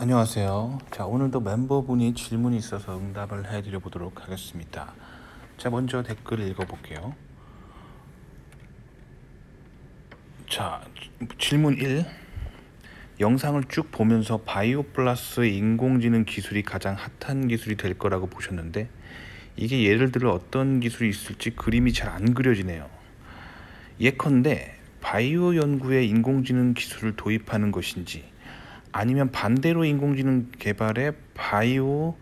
안녕하세요. 자, 오늘도 멤버분이 질문이 있어서 응답을 해드려 보도록 하겠습니다. 자, 먼저 댓글 읽어볼게요. 자, 질문 1. 영상을 쭉 보면서 바이오 플러스 인공지능 기술이 가장 핫한 기술이 될 거라고 보셨는데 이게 예를 들어 어떤 기술이 있을지 그림이 잘 안 그려지네요. 예컨대 바이오 연구에 인공지능 기술을 도입하는 것인지 아니면 반대로 인공지능 개발에 바이오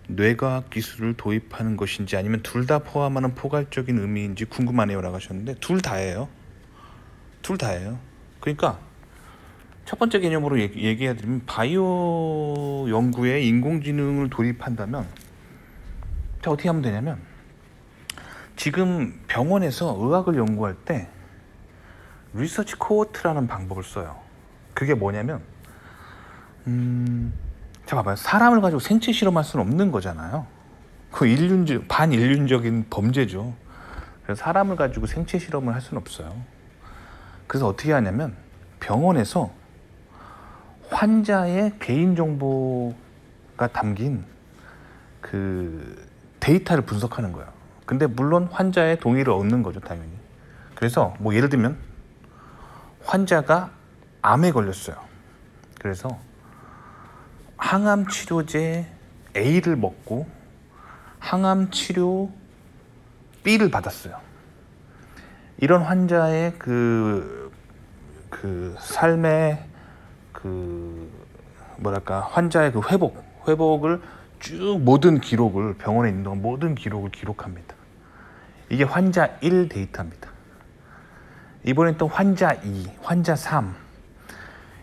뇌과학 기술을 도입하는 것인지 아니면 둘 다 포함하는 포괄적인 의미인지 궁금하네요 라고 하셨는데 둘 다예요. 둘 다예요. 그러니까 첫 번째 개념으로 얘기해드리면 바이오 연구에 인공지능을 도입한다면 어떻게 하면 되냐면 지금 병원에서 의학을 연구할 때 리서치 코호트라는 방법을 써요. 그게 뭐냐면 자, 봐봐요. 사람을 가지고 생체 실험할 수는 없는 거잖아요. 그 반인륜적인 범죄죠. 그래서 사람을 가지고 생체 실험을 할 수는 없어요. 그래서 어떻게 하냐면 병원에서 환자의 개인정보가 담긴 그 데이터를 분석하는 거예요. 근데 물론 환자의 동의를 얻는 거죠, 당연히. 그래서 뭐 예를 들면 환자가 암에 걸렸어요. 그래서 항암 치료제 A를 먹고 항암 치료 B를 받았어요. 이런 환자의 그 삶의 환자의 그 회복을 쭉 모든 기록을 병원에 있는 동안 모든 기록을 기록합니다. 이게 환자 1 데이터입니다. 이번엔 또 환자 2, 환자 3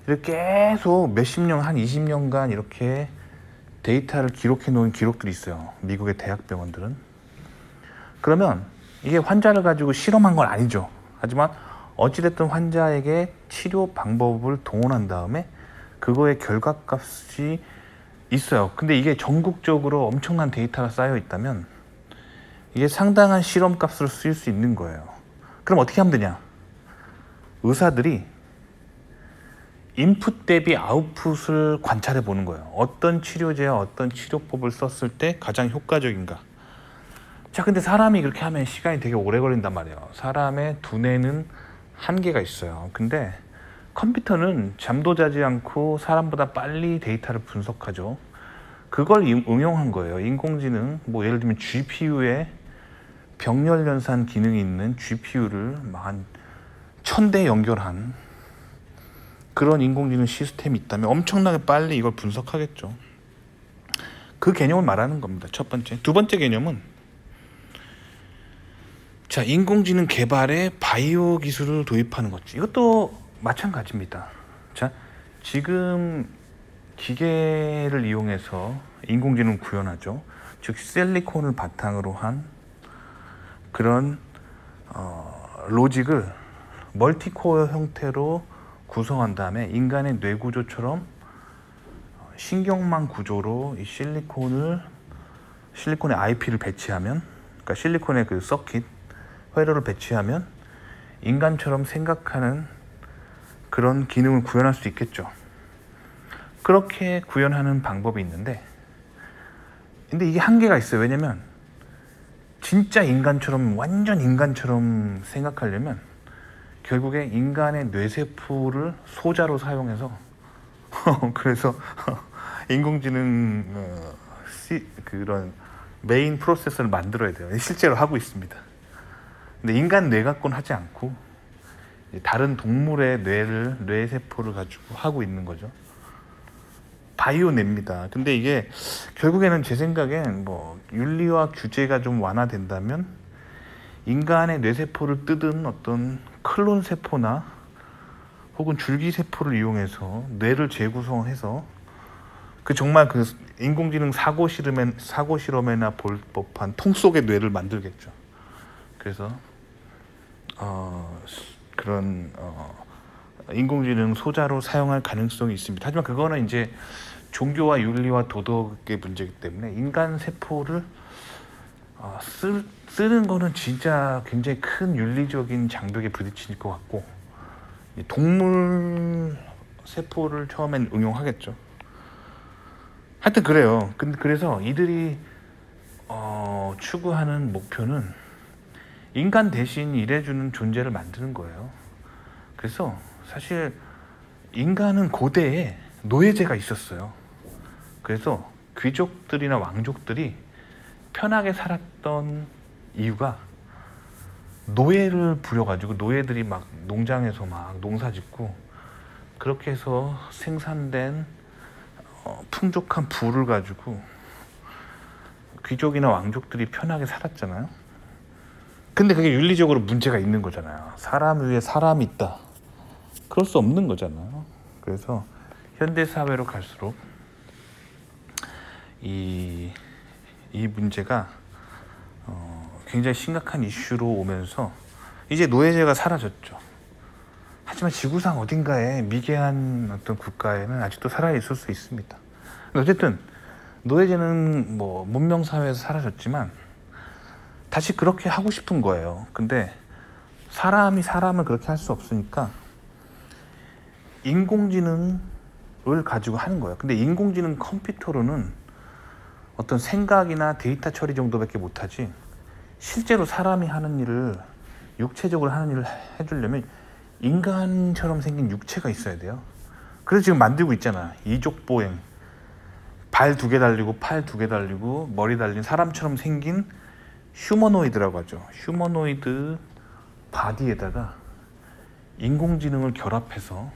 이렇게 계속 몇십 년, 한 20년간 이렇게 데이터를 기록해 놓은 기록들이 있어요. 미국의 대학병원들은. 그러면 이게 환자를 가지고 실험한 건 아니죠. 하지만 어찌됐든 환자에게 치료 방법을 동원한 다음에 그거의 결과값이 있어요. 근데 이게 전국적으로 엄청난 데이터가 쌓여 있다면 이게 상당한 실험값으로 쓰일 수 있는 거예요. 그럼 어떻게 하면 되냐? 의사들이 인풋 대비 아웃풋을 관찰해 보는 거예요. 어떤 치료제와 어떤 치료법을 썼을 때 가장 효과적인가. 자, 근데 사람이 그렇게 하면 시간이 되게 오래 걸린단 말이에요. 사람의 두뇌는 한계가 있어요. 근데 컴퓨터는 잠도 자지 않고 사람보다 빨리 데이터를 분석하죠. 그걸 응용한 거예요. 인공지능, 뭐 예를 들면 GPU에 병렬 연산 기능이 있는 GPU를 한 1000대 연결한 그런 인공지능 시스템이 있다면 엄청나게 빨리 이걸 분석하겠죠. 그 개념을 말하는 겁니다. 첫 번째. 두 번째 개념은 자, 인공지능 개발에 바이오 기술을 도입하는 거지. 이것도 마찬가지입니다. 자, 지금 기계를 이용해서 인공지능을 구현하죠. 즉 실리콘을 바탕으로 한 그런 로직을 멀티코어 형태로 구성한 다음에 인간의 뇌 구조처럼 신경망 구조로 이 실리콘에 IP를 배치하면, 그러니까 실리콘의 그 서킷 회로를 배치하면 인간처럼 생각하는 그런 기능을 구현할 수 있겠죠. 그렇게 구현하는 방법이 있는데, 근데 이게 한계가 있어요. 왜냐면 진짜 인간처럼, 완전 인간처럼 생각하려면 결국에 인간의 뇌세포를 소자로 사용해서 그래서 인공지능 그런 메인 프로세서를 만들어야 돼요. 실제로 하고 있습니다. 근데 인간 뇌 갖고는 하지 않고 다른 동물의 뇌세포를 가지고 하고 있는 거죠. 바이오 뇌입니다. 근데 이게 결국에는 제 생각엔 뭐 윤리와 규제가 좀 완화된다면 인간의 뇌세포를 뜯은 어떤 클론 세포나 혹은 줄기세포를 이용해서 뇌를 재구성해서 정말 그 인공지능 사고 실험에나 볼 법한 통 속의 뇌를 만들겠죠. 그래서 그런 인공지능 소자로 사용할 가능성이 있습니다. 하지만 그거는 이제 종교와 윤리와 도덕의 문제이기 때문에 인간 세포를 쓰는 거는 진짜 굉장히 큰 윤리적인 장벽에 부딪힐 것 같고, 동물 세포를 처음엔 응용하겠죠. 하여튼 그래요. 근데 그래서 이들이 추구하는 목표는 인간 대신 일해주는 존재를 만드는 거예요. 그래서 사실 인간은 고대에 노예제가 있었어요. 그래서 귀족들이나 왕족들이 편하게 살았던 이유가 노예를 부려가지고 노예들이 막 농장에서 막 농사 짓고 그렇게 해서 생산된 풍족한 부를 가지고 귀족이나 왕족들이 편하게 살았잖아요. 근데 그게 윤리적으로 문제가 있는 거잖아요. 사람 위에 사람이 있다. 그럴 수 없는 거잖아요. 그래서 현대 사회로 갈수록 이 문제가 굉장히 심각한 이슈로 오면서 이제 노예제가 사라졌죠. 하지만 지구상 어딘가에 미개한 어떤 국가에는 아직도 살아 있을 수 있습니다. 어쨌든 노예제는 뭐 문명 사회에서 사라졌지만 다시 그렇게 하고 싶은 거예요. 근데 사람이 사람을 그렇게 할 수 없으니까 인공지능을 가지고 하는 거예요. 근데 인공지능 컴퓨터로는 어떤 생각이나 데이터 처리 정도밖에 못하지 실제로 사람이 하는 일을 육체적으로 하는 일을 해주려면 인간처럼 생긴 육체가 있어야 돼요. 그래서 지금 만들고 있잖아. 이족보행, 발 2개 달리고 팔 2개 달리고 머리 달린 사람처럼 생긴 휴머노이드라고 하죠. 휴머노이드 바디에다가 인공지능을 결합해서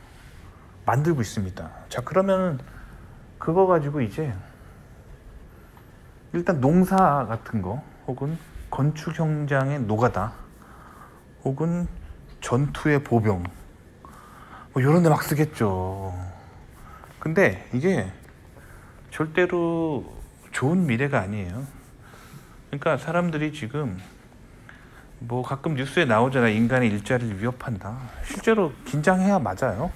만들고 있습니다. 자, 그러면 그거 가지고 이제 일단 농사 같은 거 혹은 건축 현장의 노가다 혹은 전투의 보병 뭐 이런 데 막 쓰겠죠. 근데 이게 절대로 좋은 미래가 아니에요. 그러니까 사람들이 지금 뭐 가끔 뉴스에 나오잖아. 인간의 일자리를 위협한다. 실제로 긴장해야 맞아요.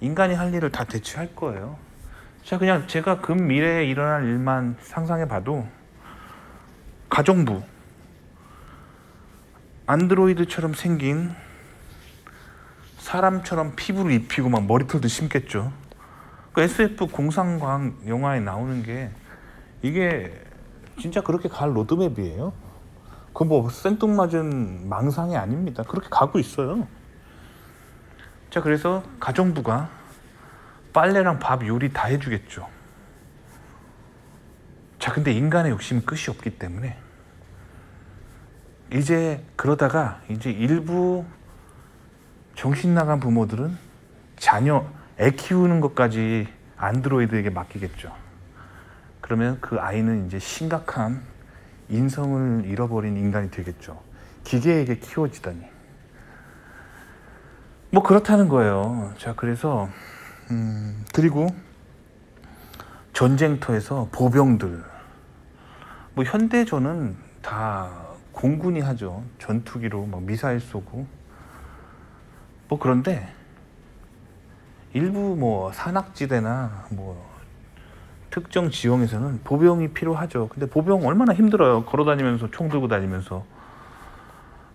인간이 할 일을 다 대체할 거예요. 자, 그냥 제가 근미래에 일어날 일만 상상해 봐도 가정부 안드로이드처럼 생긴 사람처럼 피부를 입히고 막 머리털도 심겠죠. 그 SF 공상과학 영화에 나오는 게 이게 진짜 그렇게 갈 로드맵이에요. 그거 뭐 생뚱맞은 망상이 아닙니다. 그렇게 가고 있어요. 자, 그래서 가정부가 빨래랑 밥 요리 다 해주겠죠. 자, 근데 인간의 욕심은 끝이 없기 때문에 이제 그러다가 이제 일부 정신 나간 부모들은 자녀, 애 키우는 것까지 안드로이드에게 맡기겠죠. 그러면 그 아이는 이제 심각한 인성을 잃어버린 인간이 되겠죠. 기계에게 키워지다니. 뭐 그렇다는 거예요. 자, 그래서 그리고 전쟁터에서 보병들, 뭐 현대전은 다 공군이 하죠. 전투기로 막 미사일 쏘고. 뭐 그런데 일부 뭐 산악지대나 뭐 특정 지형에서는 보병이 필요하죠. 근데 보병 얼마나 힘들어요. 걸어다니면서 총 들고 다니면서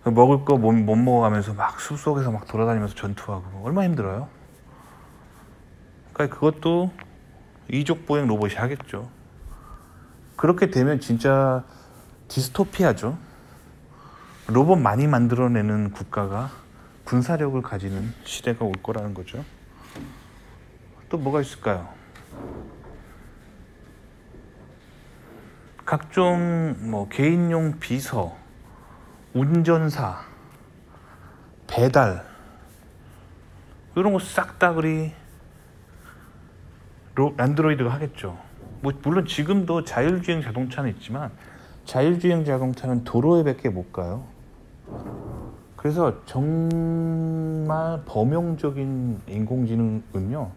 먹을 거 못 먹어가면서 막 숲속에서 막 돌아다니면서 전투하고 얼마나 힘들어요. 그러니까 그것도 이족보행 로봇이 하겠죠. 그렇게 되면 진짜 디스토피아죠. 로봇 많이 만들어내는 국가가 군사력을 가지는 시대가 올 거라는 거죠. 또 뭐가 있을까요? 각종 뭐 개인용 비서, 운전사, 배달 이런 거 싹 다 그리 안드로이드가 하겠죠. 뭐 물론 지금도 자율주행 자동차는 있지만 자율주행 자동차는 도로에밖에 못 가요. 그래서 정말 범용적인 인공지능은요,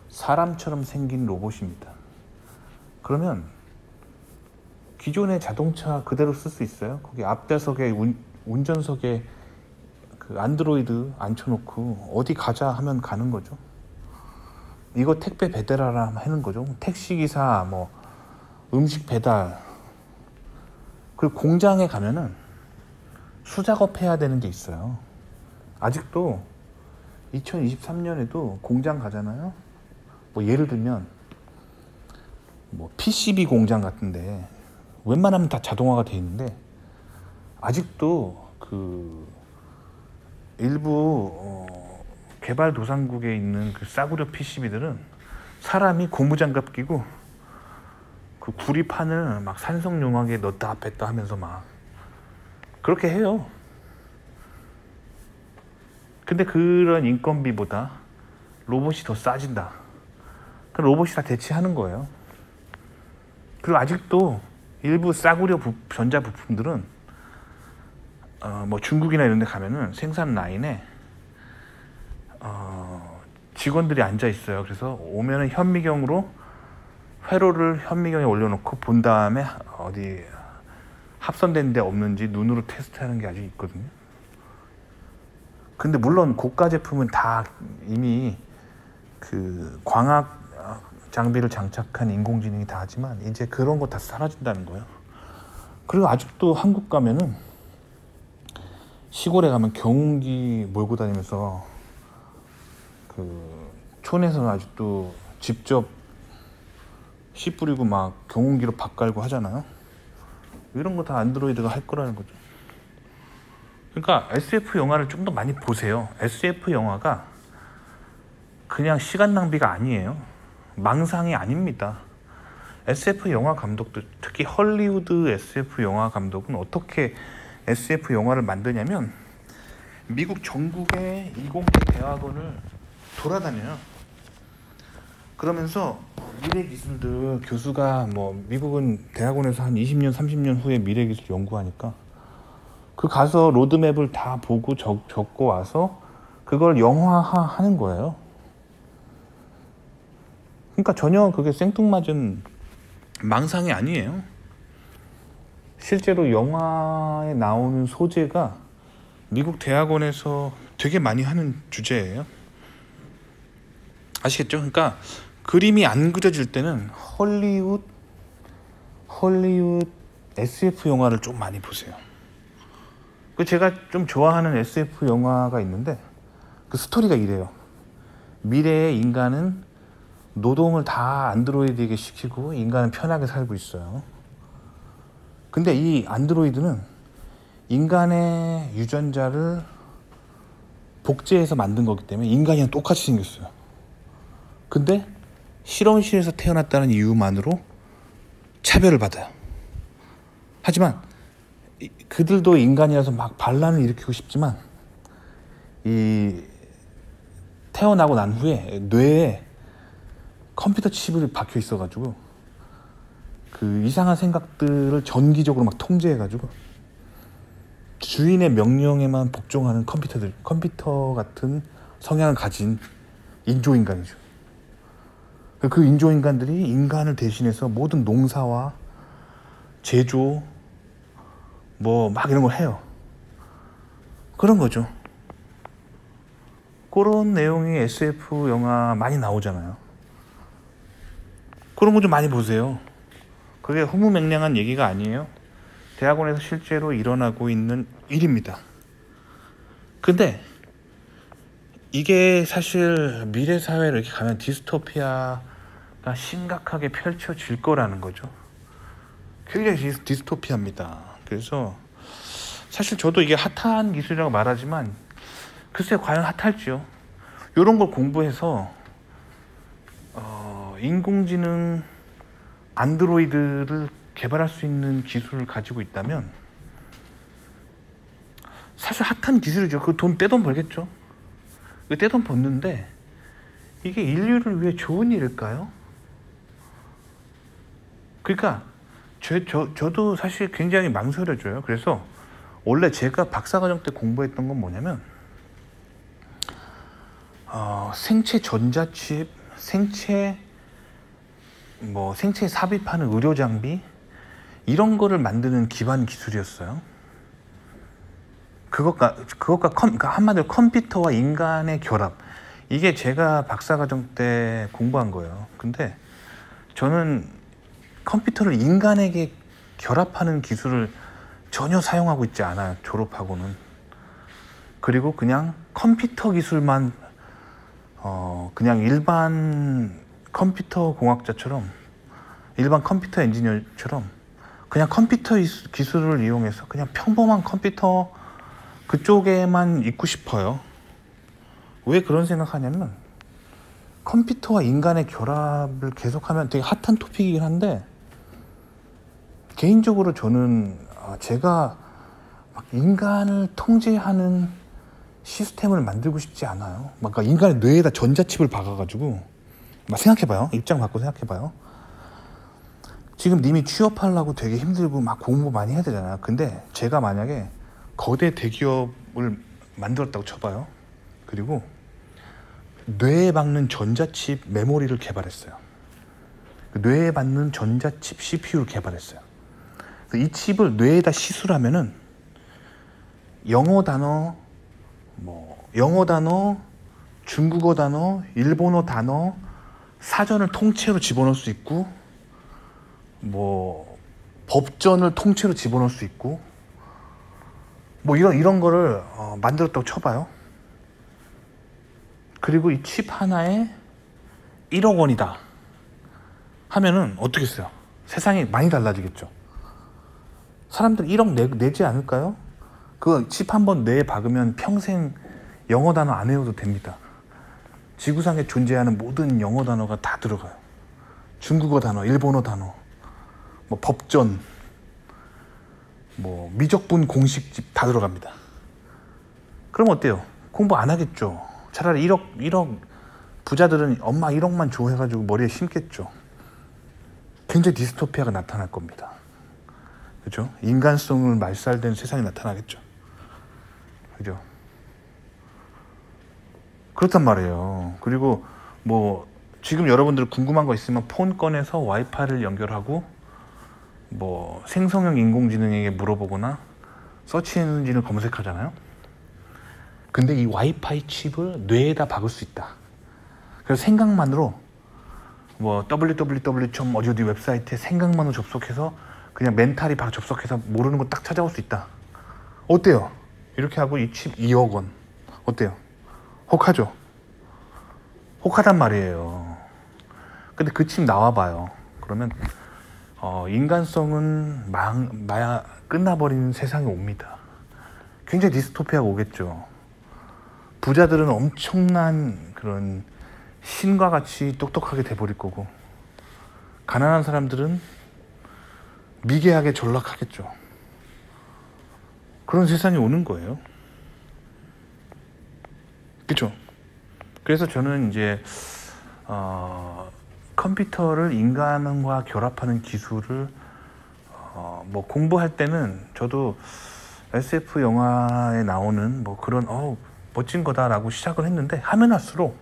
사람처럼 생긴 로봇입니다. 그러면 기존의 자동차 그대로 쓸 수 있어요. 거기 앞좌석에 운전석에 그 안드로이드 앉혀놓고 어디 가자 하면 가는 거죠. 이거 택배 배달하라 하는 거죠. 택시기사, 뭐 음식 배달. 그리고 공장에 가면은 수작업 해야 되는 게 있어요. 아직도 2023년에도 공장 가잖아요. 뭐 예를 들면 뭐 PCB 공장 같은데 웬만하면 다 자동화가 돼 있는데 아직도 그 일부 개발도상국에 있는 그 싸구려 PCB들은 사람이 고무장갑 끼고 그 구리판을 막 산성용하게 넣었다 뺐다 하면서 막 그렇게 해요. 근데 그런 인건비보다 로봇이 더 싸진다. 그럼 로봇이 다 대체하는 거예요. 그리고 아직도 일부 싸구려 전자 부품들은 뭐 중국이나 이런 데 가면은 생산 라인에 직원들이 앉아 있어요. 그래서 오면은 현미경으로 회로를 현미경에 올려놓고 본 다음에 어디 합선된 데 없는지 눈으로 테스트하는 게 아직 있거든요. 근데 물론 고가 제품은 다 이미 그 광학 장비를 장착한 인공지능이 다 하지만 이제 그런 거 다 사라진다는 거예요. 그리고 아직도 한국 가면은 시골에 가면 경운기 몰고 다니면서 그 촌에서는 아직도 직접 씨 뿌리고 막 경운기로 밥 갈고 하잖아요. 이런 거 다 안드로이드가 할 거라는 거죠. 그러니까 SF 영화를 좀 더 많이 보세요. SF 영화가 그냥 시간 낭비가 아니에요. 망상이 아닙니다. SF 영화 감독들, 특히 헐리우드 SF 영화 감독은 어떻게 SF 영화를 만드냐면 미국 전국의 이공계 대학원을 돌아다녀요. 그러면서 미래 기술들, 교수가 뭐 미국은 대학원에서 한 20년, 30년 후에 미래 기술 연구하니까 그 가서 로드맵을 다 보고 적고 와서 그걸 영화화하는 거예요. 그러니까 전혀 그게 생뚱맞은 망상이 아니에요. 실제로 영화에 나오는 소재가 미국 대학원에서 되게 많이 하는 주제예요. 아시겠죠? 그러니까 그림이 안 그려질 때는 헐리우드 SF 영화를 좀 많이 보세요. 그 제가 좀 좋아하는 SF 영화가 있는데 그 스토리가 이래요. 미래의 인간은 노동을 다 안드로이드에게 시키고 인간은 편하게 살고 있어요. 근데 이 안드로이드는 인간의 유전자를 복제해서 만든 거기 때문에 인간이랑 똑같이 생겼어요. 근데 실험실에서 태어났다는 이유만으로 차별을 받아요. 하지만 그들도 인간이라서 막 반란을 일으키고 싶지만 이 태어나고 난 후에 뇌에 컴퓨터 칩을 박혀 있어가지고 그 이상한 생각들을 전기적으로 막 통제해가지고 주인의 명령에만 복종하는 컴퓨터 같은 성향을 가진 인조인간이죠. 그 인조인간들이 인간을 대신해서 모든 농사와 제조 뭐 막 이런 걸 해요. 그런 거죠. 그런 내용이 SF 영화 많이 나오잖아요. 그런 거 좀 많이 보세요. 그게 허무맹랑한 얘기가 아니에요. 대학원에서 실제로 일어나고 있는 일입니다. 근데 이게 사실 미래 사회를 이렇게 가면 디스토피아가 심각하게 펼쳐질 거라는 거죠. 굉장히 디스토피아입니다. 그래서 사실 저도 이게 핫한 기술이라고 말하지만 글쎄 과연 핫할지요. 이런 걸 공부해서 인공지능 안드로이드를 개발할 수 있는 기술을 가지고 있다면 사실 핫한 기술이죠. 그 돈 떼돈 벌겠죠. 그 떼돈 벌는데 이게 인류를 위해 좋은 일일까요? 그러니까 저도 사실 굉장히 망설여져요. 그래서 원래 제가 박사과정 때 공부했던 건 뭐냐면 생체 전자칩, 생체에 삽입하는 의료 장비 이런 거를 만드는 기반 기술이었어요. 그러니까 한마디로 컴퓨터와 인간의 결합. 이게 제가 박사과정 때 공부한 거예요. 근데 저는 컴퓨터를 인간에게 결합하는 기술을 전혀 사용하고 있지 않아요. 졸업하고는. 그리고 그냥 컴퓨터 기술만 그냥 일반 컴퓨터 공학자처럼 일반 컴퓨터 엔지니어처럼 그냥 컴퓨터 기술을 이용해서 그냥 평범한 컴퓨터 그쪽에만 있고 싶어요. 왜 그런 생각하냐면 컴퓨터와 인간의 결합을 계속하면 되게 핫한 토픽이긴 한데, 개인적으로 저는 제가 막 인간을 통제하는 시스템을 만들고 싶지 않아요. 그러니까 인간의 뇌에다 전자칩을 박아가지고, 막 생각해봐요. 입장 바꿔 생각해봐요. 지금 님이 취업하려고 되게 힘들고 막 공부 많이 해야 되잖아요. 근데 제가 만약에 거대 대기업을 만들었다고 쳐봐요. 그리고 뇌에 박는 전자칩 메모리를 개발했어요. 뇌에 박는 전자칩 CPU를 개발했어요. 이 칩을 뇌에다 시술하면은 영어 단어, 중국어 단어, 일본어 단어, 사전을 통째로 집어넣을 수 있고, 법전을 통째로 집어넣을 수 있고, 이런 거를 만들었다고 쳐봐요. 그리고 이 칩 하나에 1억 원이다 하면은 어떻겠어요? 세상이 많이 달라지겠죠. 사람들 1억 내지 않을까요? 그 칩 한번 뇌에 박으면 평생 영어 단어 안 외워도 됩니다. 지구상에 존재하는 모든 영어 단어가 다 들어가요. 중국어 단어, 일본어 단어, 법전, 미적분 공식집 다 들어갑니다. 그럼 어때요? 공부 안 하겠죠. 차라리 1억 부자들은 엄마 1억만 줘 해가지고 머리에 심겠죠. 굉장히 디스토피아가 나타날 겁니다. 그죠? 인간성을 말살된 세상이 나타나겠죠. 그죠? 그렇단 말이에요. 그리고 지금 여러분들 궁금한 거 있으면 폰 꺼내서 와이파이를 연결하고 생성형 인공지능에게 물어보거나 서치 엔진을 검색하잖아요. 근데 이 와이파이 칩을 뇌에다 박을 수 있다. 그래서 생각만으로 www.어디 웹사이트에 생각만으로 접속해서 그냥 멘탈이 바로 접속해서 모르는 거 딱 찾아올 수 있다. 어때요? 이렇게 하고 이 칩 2억 원 어때요? 혹하죠? 혹하단 말이에요. 근데 그 칩 나와봐요. 그러면 인간성은 끝나버리는 세상이 옵니다. 굉장히 디스토피아가 오겠죠. 부자들은 엄청난 그런 신과 같이 똑똑하게 돼버릴 거고, 가난한 사람들은 미개하게 전락하겠죠. 그런 세상이 오는 거예요. 그렇죠? 그래서 저는 이제 컴퓨터를 인간과 결합하는 기술을 공부할 때는 저도 SF 영화에 나오는 그런 멋진 거다라고 시작을 했는데, 하면 할수록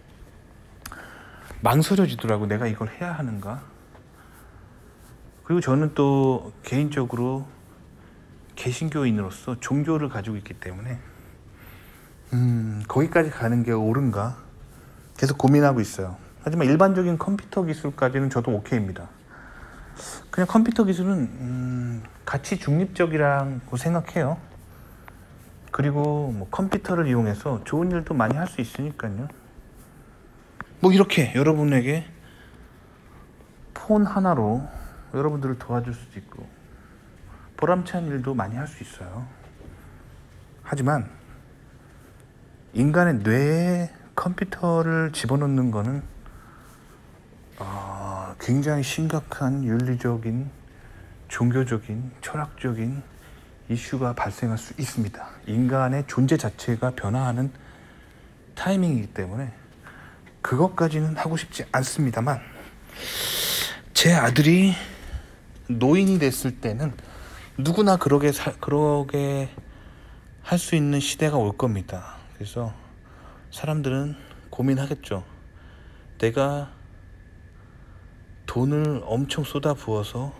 망설여지더라고. 내가 이걸 해야 하는가? 그리고 저는 또 개인적으로 개신교인으로서 종교를 가지고 있기 때문에 거기까지 가는 게 옳은가 계속 고민하고 있어요. 하지만 일반적인 컴퓨터 기술까지는 저도 오케이입니다. 그냥 컴퓨터 기술은 가치 중립적이라고 생각해요. 그리고 컴퓨터를 이용해서 좋은 일도 많이 할 수 있으니까요. 이렇게 여러분에게 폰 하나로 여러분들을 도와줄 수도 있고 보람찬 일도 많이 할 수 있어요. 하지만 인간의 뇌에 컴퓨터를 집어넣는 거는 굉장히 심각한 윤리적인, 종교적인, 철학적인 이슈가 발생할 수 있습니다. 인간의 존재 자체가 변화하는 타이밍이기 때문에 그것까지는 하고 싶지 않습니다만, 제 아들이 노인이 됐을 때는 누구나 그러게 할 수 있는 시대가 올 겁니다. 그래서 사람들은 고민하겠죠. 내가 돈을 엄청 쏟아 부어서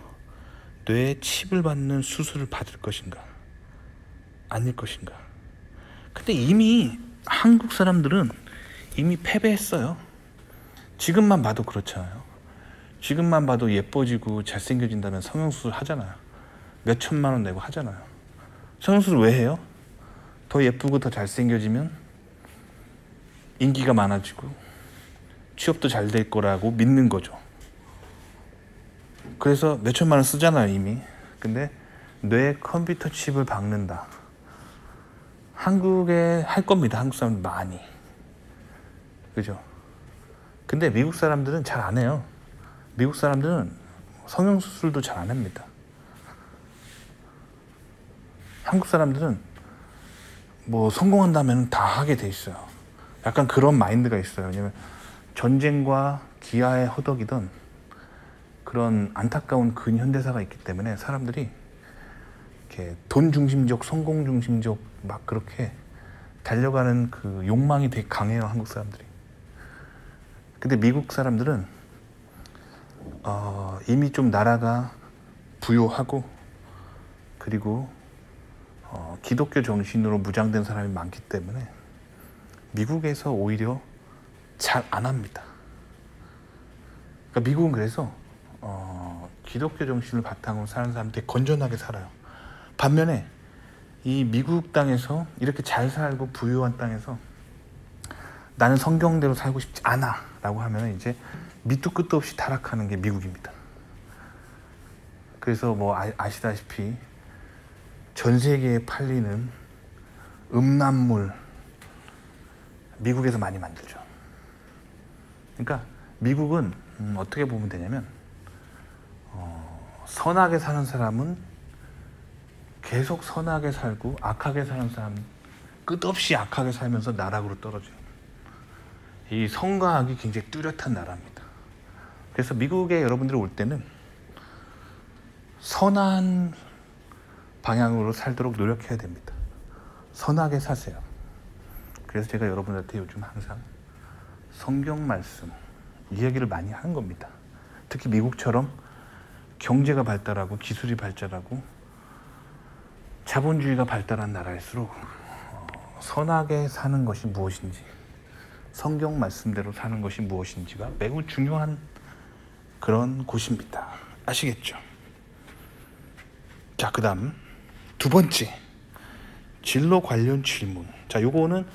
뇌에 칩을 받는 수술을 받을 것인가 아닐 것인가. 근데 이미 한국 사람들은 이미 패배했어요. 지금만 봐도 그렇잖아요. 지금만 봐도 예뻐지고 잘생겨진다면 성형수술 하잖아요. 몇 천만 원 내고 하잖아요. 성형수술 왜 해요? 더 예쁘고 더 잘생겨지면 인기가 많아지고 취업도 잘 될 거라고 믿는 거죠. 그래서 몇 천만 원 쓰잖아요 이미. 근데 뇌 컴퓨터 칩을 박는다. 한국에 할 겁니다. 한국 사람들 많이. 그죠? 근데 미국 사람들은 잘 안 해요. 미국 사람들은 성형수술도 잘 안 합니다. 한국 사람들은 뭐 성공한다면 다 하게 돼 있어요. 약간 그런 마인드가 있어요. 왜냐면 전쟁과 기아에 허덕이던 그런 안타까운 근현대사가 있기 때문에 사람들이 이렇게 돈 중심적, 성공 중심적 막 그렇게 달려가는 그 욕망이 되게 강해요. 한국 사람들이. 근데 미국 사람들은 이미 좀 나라가 부유하고 그리고 기독교 정신으로 무장된 사람이 많기 때문에 미국에서 오히려 잘 안 합니다. 그러니까 미국은 그래서 기독교 정신을 바탕으로 사는 사람들 되게 건전하게 살아요. 반면에 이 미국 땅에서 이렇게 잘 살고 부유한 땅에서 나는 성경대로 살고 싶지 않아 라고 하면 이제 밑도 끝도 없이 타락하는 게 미국입니다. 그래서 뭐 아시다시피 전 세계에 팔리는 음란물 미국에서 많이 만들죠. 그러니까 미국은 어떻게 보면 되냐면 선하게 사는 사람은 계속 선하게 살고 악하게 사는 사람은 끝없이 악하게 살면서 나락으로 떨어져요. 이 선과 악이 굉장히 뚜렷한 나라입니다. 그래서 미국에 여러분들이 올 때는 선한 방향으로 살도록 노력해야 됩니다. 선하게 사세요. 그래서 제가 여러분한테 요즘 항상 성경 말씀 이야기를 많이 하는 겁니다. 특히 미국처럼 경제가 발달하고 기술이 발달하고 자본주의가 발달한 나라일수록 선하게 사는 것이 무엇인지, 성경 말씀대로 사는 것이 무엇인지가 매우 중요한 그런 곳입니다. 아시겠죠? 자, 그 다음 두 번째 진로 관련 질문. 자, 요거는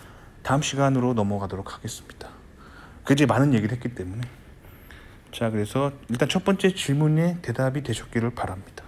다음 시간으로 넘어가도록 하겠습니다. 굉장히 많은 얘기를 했기 때문에. 자, 그래서 일단 첫 번째 질문에 대답이 되셨기를 바랍니다.